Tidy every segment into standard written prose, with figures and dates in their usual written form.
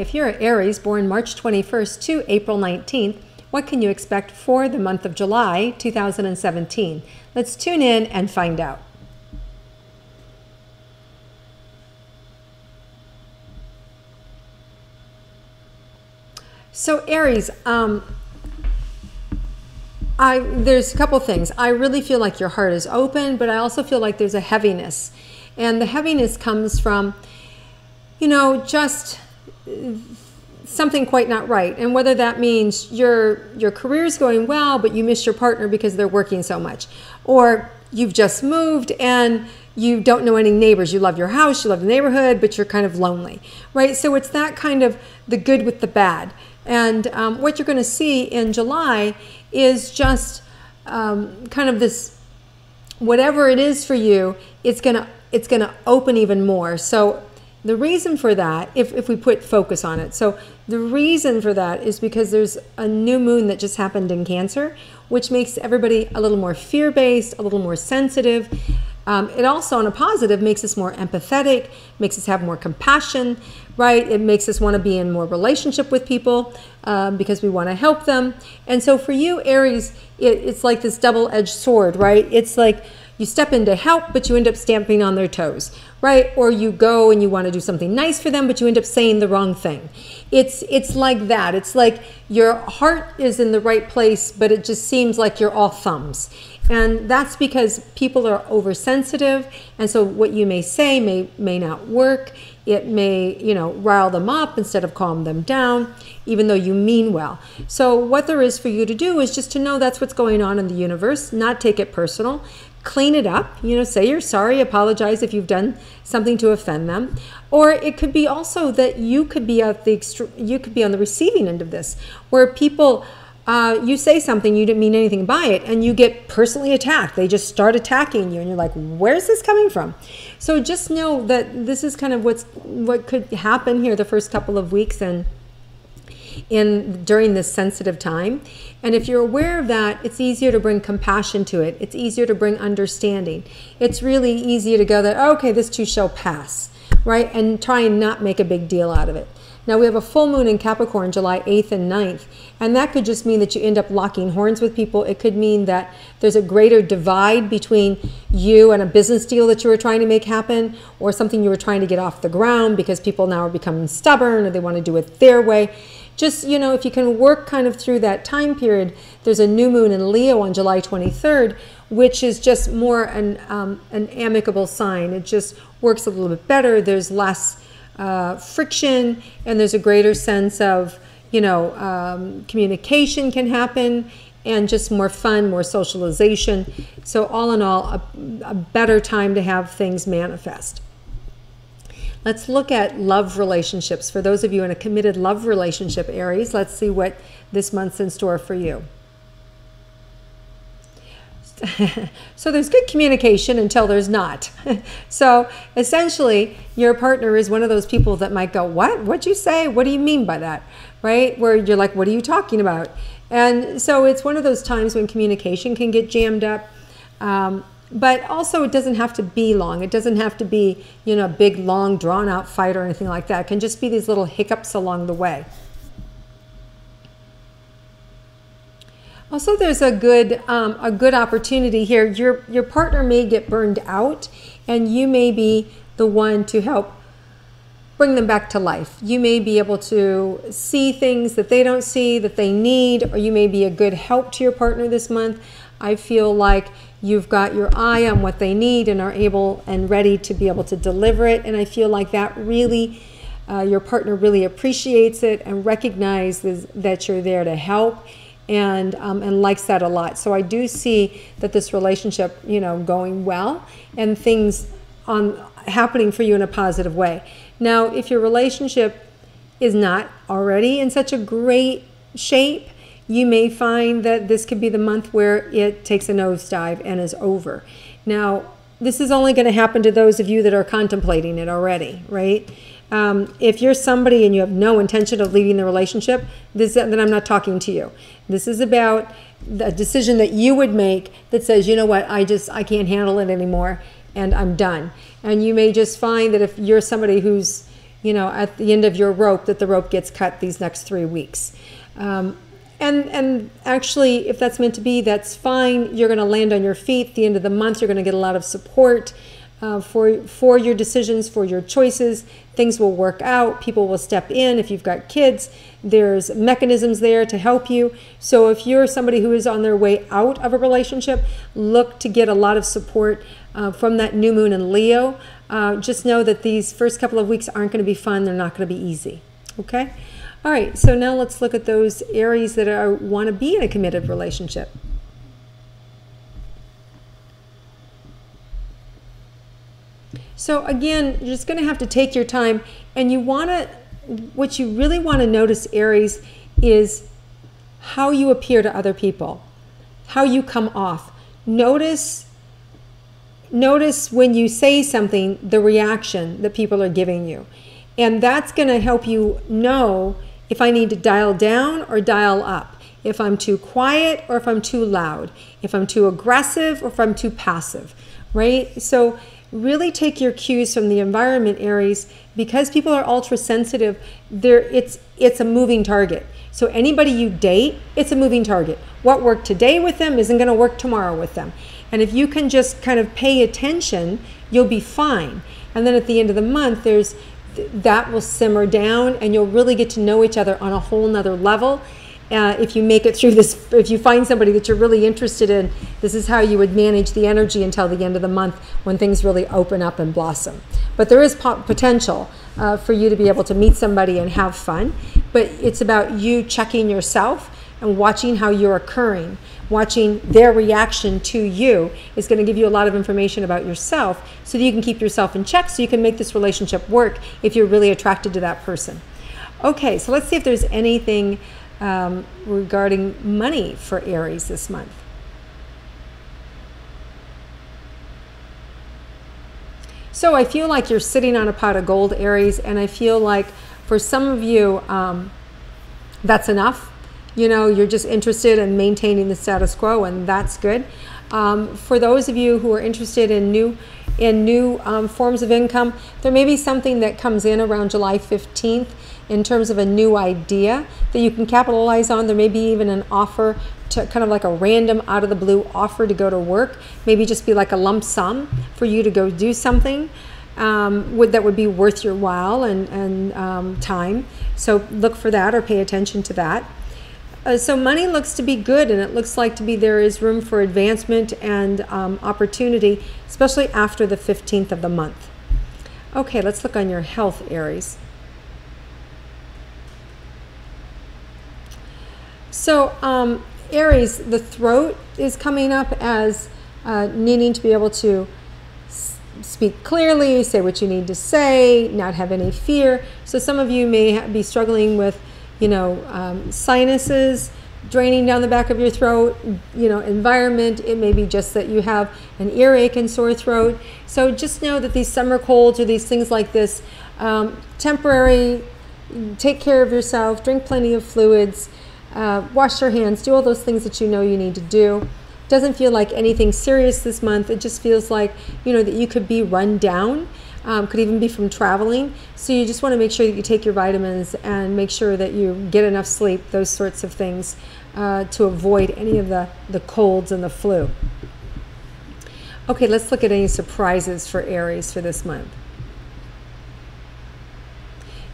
if you're an Aries born March 21st to April 19th, what can you expect for the month of July 2017? Let's tune in and find out. So Aries, there's a couple things. I really feel like your heart is open, but I also feel like there's a heaviness. And the heaviness comes from, you know, just something quite not right. And whether that means your career's going well, but you miss your partner because they're working so much. Or you've just moved and you don't know any neighbors. You love your house, you love the neighborhood, but you're kind of lonely, right? So it's that kind of the good with the bad. And what you're going to see in July is just kind of this, whatever it is for you, it's gonna open even more. So the reason for that, if we put focus on it, so the reason for that is because there's a new moon that just happened in Cancer, which makes everybody a little more fear-based, a little more sensitive. It also, on a positive, makes us more empathetic, makes us have more compassion, right? It makes us want to be in more relationship with people because we want to help them. And so for you, Aries, it's like this double-edged sword, right? It's like you step in to help, but you end up stamping on their toes, right? Or you go and you want to do something nice for them, but you end up saying the wrong thing. It's like that. It's like your heart is in the right place, but it just seems like you're all thumbs. And that's because people are oversensitive, and so what you may say may not work. It may, you know, rile them up instead of calm them down, even though you mean well. So what there is for you to do is just to know that's what's going on in the universe, not take it personal, clean it up, you know, say you're sorry, apologize if you've done something to offend them. Or it could be also that you could be on the receiving end of this, where people you say something, you didn't mean anything by it, and you get personally attacked. They just start attacking you, and you're like, where's this coming from? So just know that this is kind of what could happen here the first couple of weeks and during this sensitive time. And if you're aware of that, it's easier to bring compassion to it. It's easier to bring understanding. It's really easy to go that, okay, this too shall pass, right? And try and not make a big deal out of it. Now we have a full moon in Capricorn, July 8th and 9th, and that could just mean that you end up locking horns with people. It could mean that there's a greater divide between you and a business deal that you were trying to make happen, or something you were trying to get off the ground because people now are becoming stubborn or they want to do it their way. Just, you know, if you can work kind of through that time period, there's a new moon in Leo on July 23rd, which is just more an amicable sign. It just works a little bit better. There's less friction, and there's a greater sense of, you know, communication can happen, and just more fun, more socialization. So all in all, a better time to have things manifest. Let's look at love relationships. For those of you in a committed love relationship, Aries, let's see what this month's in store for you. So there's good communication until there's not. So essentially, your partner is one of those people that might go, what? What'd you say? What do you mean by that? Right? Where you're like, what are you talking about? And so it's one of those times when communication can get jammed up. But also it doesn't have to be long. It doesn't have to be, you know, a big, long, drawn-out fight or anything like that. It can just be these little hiccups along the way. Also, there's a good opportunity here. Your partner may get burned out, and you may be the one to help bring them back to life. You may be able to see things that they don't see, that they need, or you may be a good help to your partner this month. I feel like you've got your eye on what they need and are able and ready to be able to deliver it. And I feel like that really, your partner really appreciates it and recognizes that you're there to help, and likes that a lot. So I do see that this relationship, you know, going well, and things happening for you in a positive way. Now, if your relationship is not already in such a great shape, you may find that this could be the month where it takes a nosedive and is over. Now, this is only going to happen to those of you that are contemplating it already, right? If you're somebody and you have no intention of leaving the relationship, then I'm not talking to you. This is about a decision that you would make that says, you know what, I can't handle it anymore and I'm done. And you may just find that if you're somebody who's, at the end of your rope, that the rope gets cut these next 3 weeks. And actually, if that's meant to be, that's fine. You're going to land on your feet. At the end of the month, you're going to get a lot of support for your decisions, for your choices. Things will work out. People will step in. If you've got kids, there's mechanisms there to help you. So if you're somebody who is on their way out of a relationship, look to get a lot of support from that new moon in Leo. Just know that these first couple of weeks aren't going to be fun. They're not going to be easy. Okay? All right, so now let's look at those Aries that want to be in a committed relationship. So again, you're just going to have to take your time, and what you really want to notice, Aries, is how you appear to other people, how you come off. Notice when you say something, the reaction that people are giving you. And that's going to help you know if I need to dial down or dial up, if I'm too quiet or if I'm too loud, if I'm too aggressive or if I'm too passive, right? So really take your cues from the environment, Aries, because people are ultra sensitive. It's a moving target. So anybody you date, it's a moving target. What worked today with them isn't going to work tomorrow with them. And if you can just kind of pay attention, you'll be fine. And then at the end of the month, that will simmer down, and you'll really get to know each other on a whole nother level. If you make it through this, if you find somebody that you're really interested in, this is how you would manage the energy until the end of the month when things really open up and blossom. But there is potential for you to be able to meet somebody and have fun. But it's about you checking yourself and watching how you're occurring. Watching their reaction to you is going to give you a lot of information about yourself so that you can keep yourself in check, so you can make this relationship work if you're really attracted to that person. Okay, so let's see if there's anything regarding money for Aries this month. So I feel like you're sitting on a pot of gold, Aries, and I feel like for some of you, that's enough. You're just interested in maintaining the status quo, and that's good. For those of you who are interested in new forms of income, there may be something that comes in around July 15th in terms of a new idea that you can capitalize on. There may be even an offer, to kind of like a random out of the blue offer to go to work, maybe just be like a lump sum for you to go do something that would be worth your while and time. So look for that or pay attention to that. So money looks to be good, and it looks like there is room for advancement and opportunity, especially after the 15th of the month. Okay, let's look on your health, Aries. So Aries, the throat is coming up as needing to be able to speak clearly, say what you need to say, not have any fear. So some of you may be struggling with sinuses draining down the back of your throat, environment. It may be just that you have an earache and sore throat. So just know that these summer colds or these things like this, temporary. Take care of yourself, drink plenty of fluids, wash your hands, do all those things that you know you need to do. Doesn't feel like anything serious this month. It just feels like, that you could be run down. Could even be from traveling. So you just want to make sure that you take your vitamins and make sure that you get enough sleep, those sorts of things, to avoid any of the colds and the flu. Okay, let's look at any surprises for Aries for this month.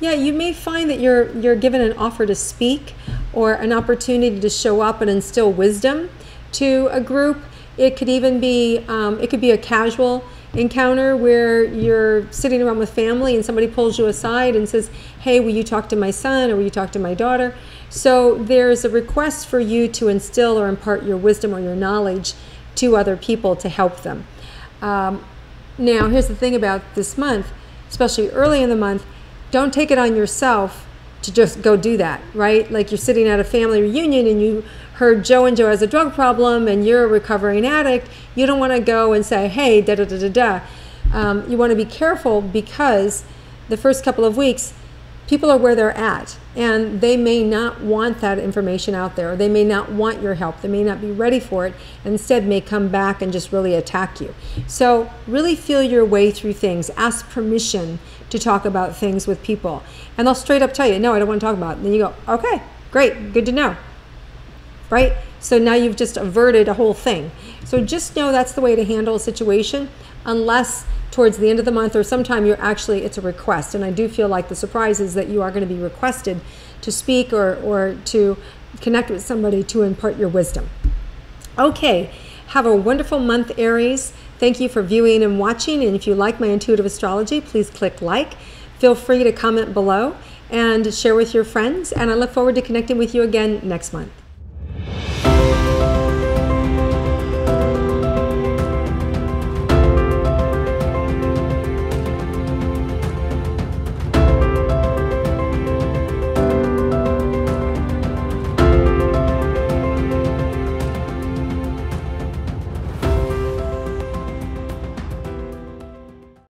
Yeah, you may find that you're given an offer to speak or an opportunity to show up and instill wisdom to a group. It could even be, it could be a casual encounter where you're sitting around with family and somebody pulls you aside and says, hey, will you talk to my son or will you talk to my daughter? So there's a request for you to instill or impart your wisdom or your knowledge to other people to help them. Now, here's the thing about this month, especially early in the month, don't take it on yourself to just go do that, right? Like you're sitting at a family reunion and you heard Joe and Joe has a drug problem and you're a recovering addict. You don't want to go and say, hey, da da da da da. You want to be careful because the first couple of weeks, people are where they're at, and they may not want that information out there, or they may not want your help, they may not be ready for it, and instead may come back and just really attack you. So really feel your way through things. Ask permission to talk about things with people, and they'll straight up tell you, no, I don't want to talk about it. And then you go, okay, great, good to know, right? So now you've just averted a whole thing. So just know that's the way to handle a situation, unless towards the end of the month or sometime it's a request. And I do feel like the surprise is that you are going to be requested to speak or to connect with somebody to impart your wisdom. Okay, have a wonderful month, Aries. Thank you for viewing and watching. And if you like my intuitive astrology, please click like. Feel free to comment below and share with your friends. And I look forward to connecting with you again next month.